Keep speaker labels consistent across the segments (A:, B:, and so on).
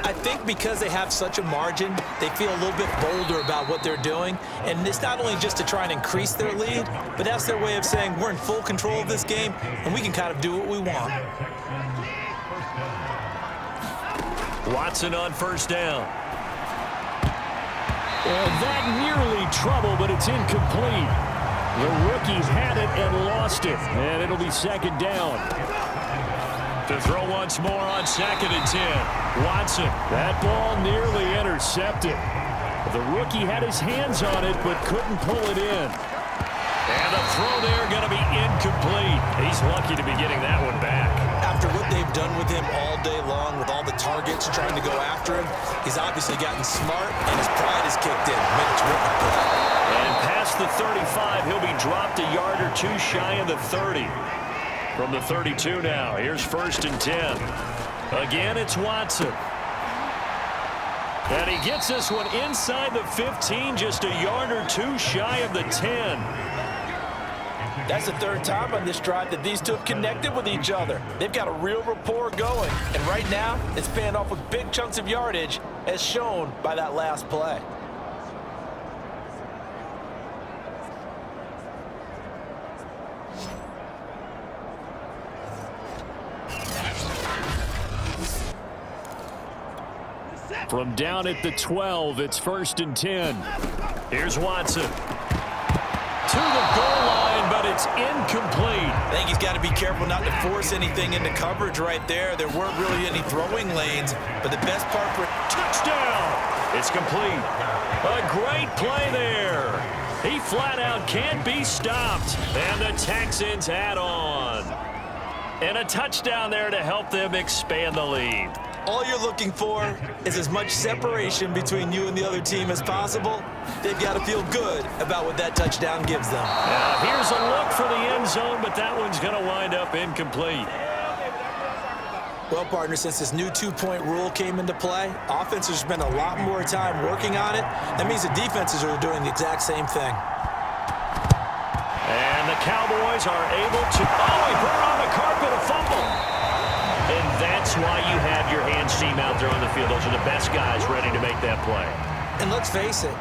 A: I think because they have such a margin, they feel a little bit bolder about what they're doing. And it's not only just to try and increase their lead, but that's their way of saying we're in full control of this game, and we can kind of do what we want.
B: Watson on first down.
C: And that nearly trouble, but it's incomplete. The rookie had it and lost it. And it'll be second down.
B: To throw once more on 2nd and 10. Watson.
C: That ball nearly intercepted. The rookie had his hands on it, but couldn't pull it in.
B: And the throw there going to be incomplete. He's lucky to be getting that one back.
A: After what they've done with him all day long, with all the targets trying to go after him, he's obviously gotten smart, and his pride has kicked in.
B: And past the 35, he'll be dropped a yard or two shy of the 30. From the 32 now, here's 1st and 10. Again, it's Watson. And he gets this one inside the 15, just a yard or two shy of the 10.
A: That's the third time on this drive that these two have connected with each other. They've got a real rapport going. And right now, it's paying off with big chunks of yardage, as shown by that last play.
C: From down at the 12, it's 1st and 10.
B: Here's Watson. To the goal line, but it's incomplete.
A: I think he's got to be careful not to force anything into coverage right there. There weren't really any throwing lanes, but the best part for
B: touchdown. It's complete. A great play there. He flat out can't be stopped. And the Texans add on. And a touchdown there to help them expand the lead.
A: All you're looking for is as much separation between you and the other team as possible. They've got to feel good about what that touchdown gives them.
B: Now here's a look for the end zone, but that one's going to wind up incomplete.
A: Well, partner, since this new two-point rule came into play, offenses spend a lot more time working on it. That means the defenses are doing the exact same thing.
B: And the Cowboys are able to... Oh, he put it on the carpet, a fumble. And that's why you have your hands team out there on the field. Those are the best guys ready to make that play.
A: And let's face it,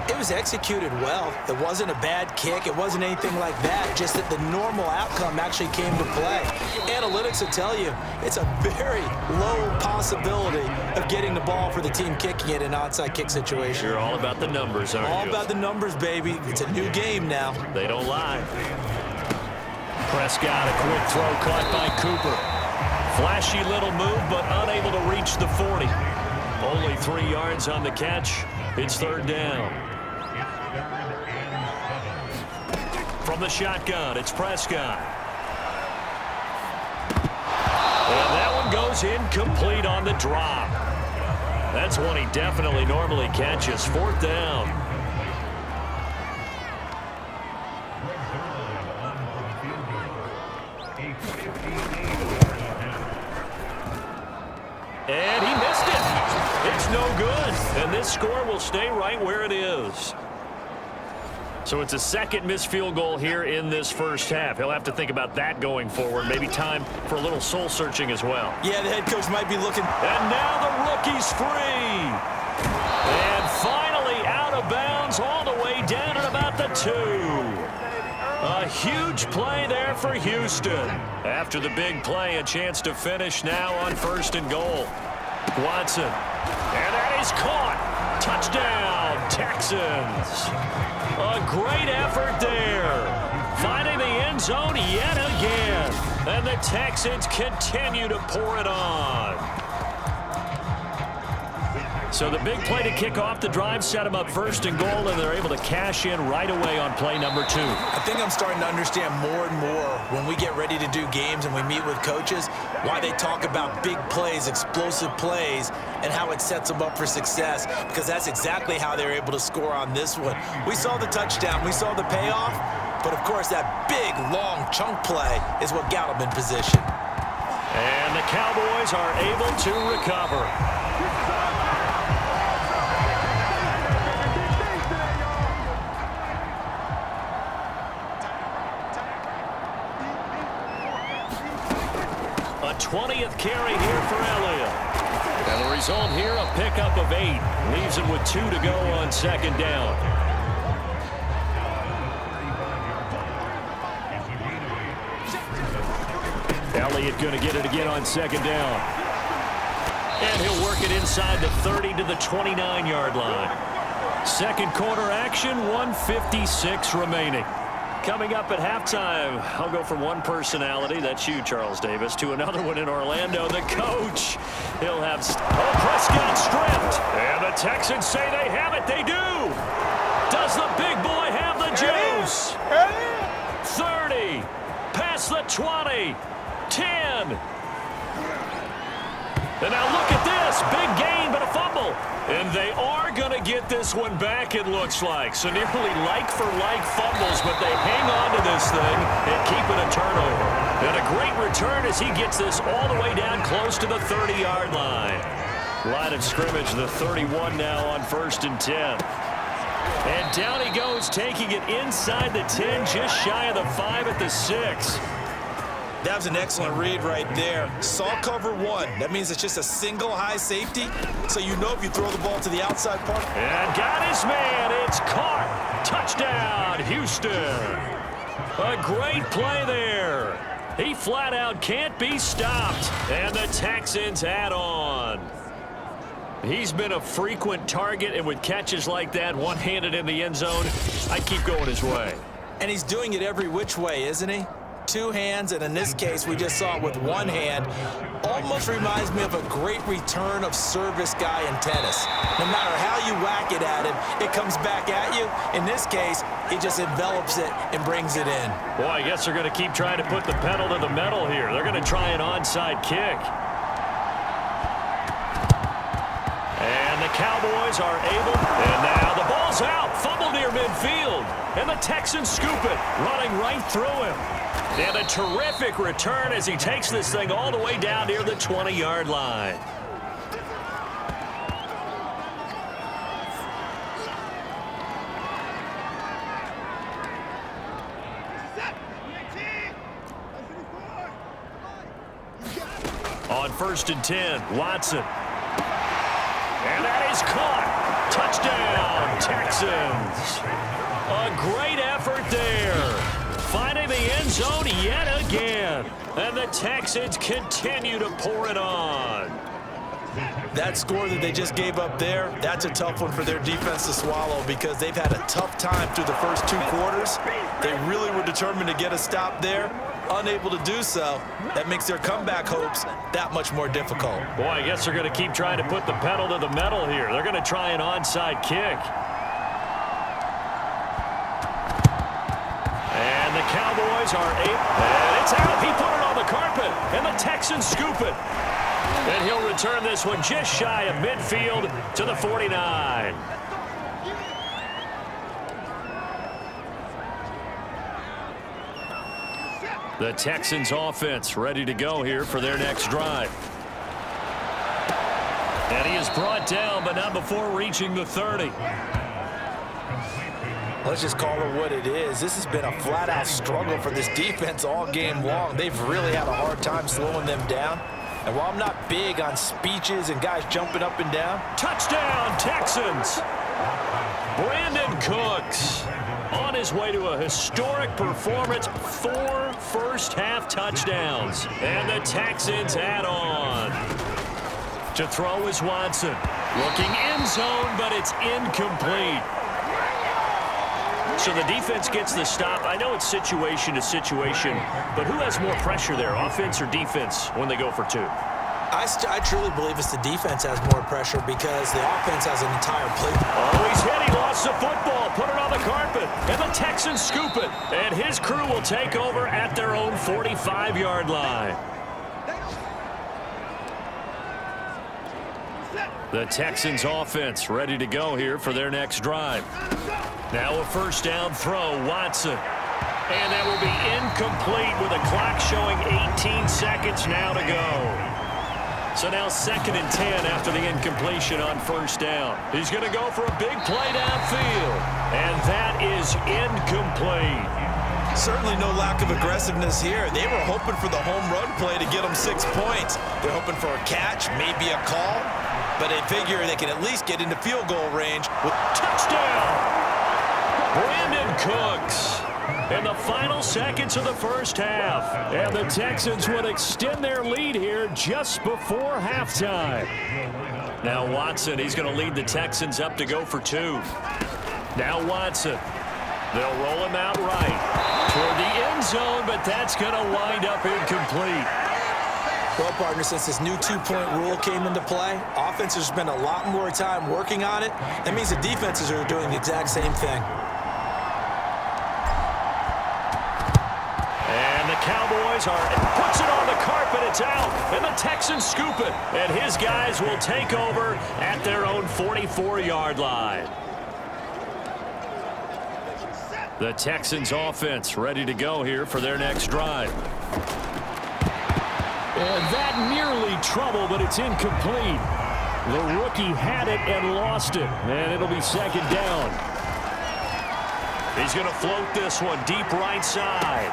A: it was executed well. It wasn't a bad kick. It wasn't anything like that. Just that the normal outcome actually came to play. Analytics will tell you it's a very low possibility of getting the ball for the team kicking it in an onside kick situation.
B: You're all about the numbers, aren't you?
A: All about the numbers, baby. It's a new game now.
B: They don't lie. Prescott, a quick throw caught by Cooper. Flashy little move, but unable to reach the 40. Only 3 yards on the catch. It's 3rd down. From the shotgun, it's Prescott. And that one goes incomplete on the drop. That's one he definitely normally catches. 4th down. And he missed it. It's no good. And this score will stay right where it is. So it's a second missed field goal here in this first half. He'll have to think about that going forward. Maybe time for a little soul searching as well.
A: Yeah, the head coach might be looking.
B: And now the rookie's free. And finally out of bounds all the way down at about the 2. A huge play there for Houston. After the big play, a chance to finish now on 1st and goal. Watson. And that is caught. Touchdown, Texans. A great effort there. Finding the end zone yet again. And the Texans continue to pour it on. So the big play to kick off the drive set them up 1st and goal, and they're able to cash in right away on play number 2.
A: I think I'm starting to understand more and more when we get ready to do games and we meet with coaches why they talk about big plays, explosive plays, and how it sets them up for success, because that's exactly how they're able to score on this one. We saw the touchdown. We saw the payoff. But, of course, that big, long chunk play is what got them in position.
B: And the Cowboys are able to recover. A 20th carry here for Elliott. And the result here, a pickup of 8. Leaves him with 2 to go on second down. Elliott going to get it again on second down. And he'll work it inside the 30 to the 29-yard line. Second quarter action, 1:56 remaining. Coming up at halftime, I'll go from one personality, that's you, Charles Davis, to another one in Orlando, the coach. He'll have Prescott stripped. And the Texans say they have it. They do. Does the big boy have the juice? 30. Past the 20. 10. And now look at this. Big gain, but a fumble. And they are going to get this one back, it looks like. So nearly like-for-like fumbles, but they hang on to this thing and keep it a turnover. And a great return as he gets this all the way down close to the 30-yard line. Line of scrimmage, the 31 now on 1st and 10. And down he goes, taking it inside the 10, just shy of the 5 at the 6.
A: That was an excellent read right there. Saw cover 1. That means it's just a single high safety. So you know if you throw the ball to the outside part.
B: And got his man. It's caught. Touchdown, Houston. A great play there. He flat out can't be stopped. And the Texans add on. He's been a frequent target, and with catches like that, one-handed in the end zone, I keep going his way.
A: And he's doing it every which way, isn't he? 2 hands, and in this case, we just saw it with 1 hand. Almost reminds me of a great return of service guy in tennis. No matter how you whack it at him, it comes back at you. In this case, he just envelops it and brings it in.
B: Boy, I guess they're going to keep trying to put the pedal to the metal here. They're going to try an onside kick. And the Cowboys are able, and now the ball's out. Fumble near midfield, and the Texans scoop it, running right through him. And a terrific return as he takes this thing all the way down near the 20-yard line. On 1st and 10, Watson. And that is caught. Touchdown, Texans. A great effort there. Finding the end zone yet again. And the Texans continue to pour it on.
A: That score that they just gave up there, that's a tough one for their defense to swallow because they've had a tough time through the first 2 quarters. They really were determined to get a stop there. Unable to do so. That makes their comeback hopes that much more difficult.
B: Boy, I guess they're going to keep trying to put the pedal to the metal here. They're going to try an onside kick. And the Cowboys are able. And it's out. He put it on the carpet. And the Texans scoop it. And he'll return this one just shy of midfield to the 49. The Texans offense ready to go here for their next drive. And he is brought down, but not before reaching the 30.
A: Let's just call it what it is. This has been a flat-out struggle for this defense all game long. They've really had a hard time slowing them down. And while I'm not big on speeches and guys jumping up and down.
B: Touchdown, Texans. Brandon Cooks on his way to a historic performance. 4 first-half touchdowns. And the Texans add on. To throw is Watson. Looking end zone, but it's incomplete. So the defense gets the stop. I know it's situation to situation, but who has more pressure there, offense or defense, when they go for 2?
A: I truly believe it's the defense has more pressure because the offense has an entire play.
B: Oh, he's hit. He lost the football. Put it on the carpet. And the Texans scoop it. And his crew will take over at their own 45-yard line. The Texans offense ready to go here for their next drive. Now a first down throw, Watson. And that will be incomplete with a clock showing 18 seconds now to go. So now 2nd and 10 after the incompletion on first down. He's going to go for a big play downfield. And that is incomplete.
A: Certainly no lack of aggressiveness here. They were hoping for the home run play to get them 6 points. They're hoping for a catch, maybe a call. but they figure they can at least get into field goal range.
B: Touchdown! Brandon Cooks in the final seconds of the first half.
C: And the Texans would extend their lead here just before halftime.
B: Now Watson, he's going to lead the Texans up to go for 2. Now Watson. They'll roll him out right toward the end zone, but that's going to wind up incomplete.
A: Well, partner, since this new two-point rule came into play, offenses spend a lot more time working on it. That means the defenses are doing the exact same thing.
B: And the Cowboys puts it on the carpet. It's out, and the Texans scoop it. And his guys will take over at their own 44-yard line. The Texans offense ready to go here for their next drive.
C: And that nearly trouble, but it's incomplete. The rookie had it and lost it, and it'll be second down.
B: He's going to float this one deep right side.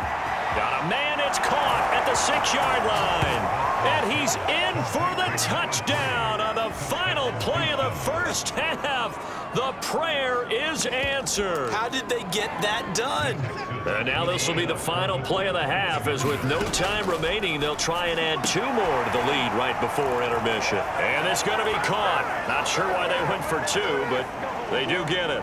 B: Got a man, it's caught at the 6-yard line. And he's in for the touchdown on the final play of the first half. The prayer is answered.
A: How did they get that done?
B: And now this will be the final play of the half, as with no time remaining, they'll try and add 2 more to the lead right before intermission. And it's going to be caught. Not sure why they went for 2, but they do get it.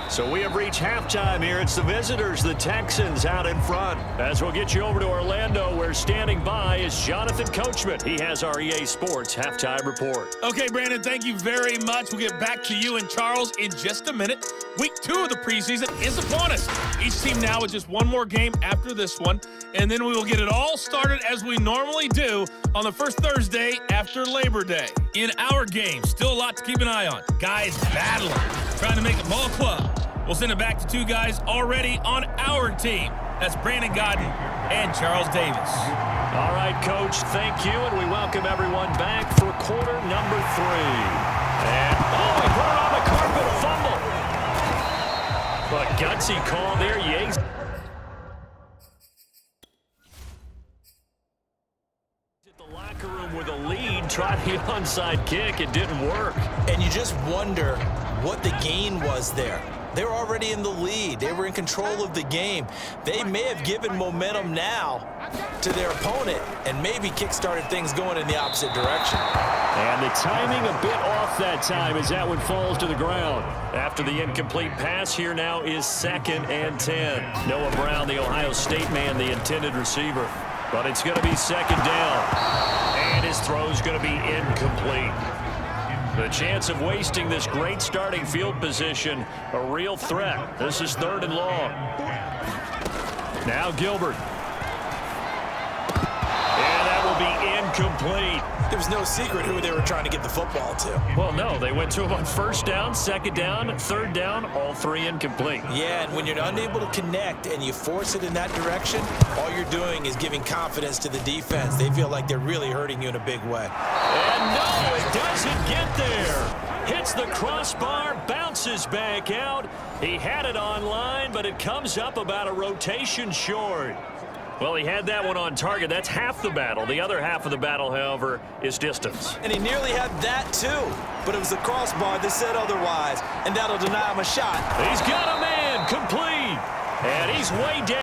B: So we have reached halftime here. It's the visitors, the Texans, out in front. As we'll get you over to Orlando, where standing by is Jonathan Coachman. He has our EA Sports halftime report.
D: Okay, Brandon, thank you very much. We'll get back to you and Charles in just a minute. Week 2 of the preseason is upon us. Each team now with just one more game after this one, and then we will get it all started as we normally do on the first Thursday after Labor Day. In our game, still a lot to keep an eye on. Guys battling, trying to make the ball club. We'll send it back to 2 guys already on our team. That's Brandon Godden and Charles Davis.
B: All right, Coach, thank you, and we welcome everyone back for quarter number 3. And, he put it on the carpet, a fumble. But gutsy call there, Yates. At the locker room with a lead, tried the onside kick, it didn't work.
A: And you just wonder what the gain was there. They're already in the lead. They were in control of the game. They may have given momentum now to their opponent and maybe kick-started things going in the opposite direction.
C: And the timing a bit off that time as that one falls to the ground.
B: After the incomplete pass, here now is 2nd and 10. Noah Brown, the Ohio State man, the intended receiver. But it's going to be 2nd down. And his throw's going to be incomplete. The chance of wasting this great starting field position, a real threat. This is 3rd and long. Now Gilbert. And that will be incomplete.
A: There was no secret who they were trying to get the football to.
B: Well, no, they went to him on 1st down, 2nd down, 3rd down, all 3 incomplete.
A: Yeah, and when you're unable to connect and you force it in that direction, all you're doing is giving confidence to the defense. They feel like they're really hurting you in a big way.
B: And no, it doesn't get there. Hits the crossbar, bounces back out. He had it on line, but it comes up about a rotation short. Well, he had that one on target. That's half the battle. The other half of the battle, however, is distance.
A: And he nearly had that, too. But it was the crossbar that said otherwise, and that'll deny him a shot.
B: He's got a man complete, and he's way down.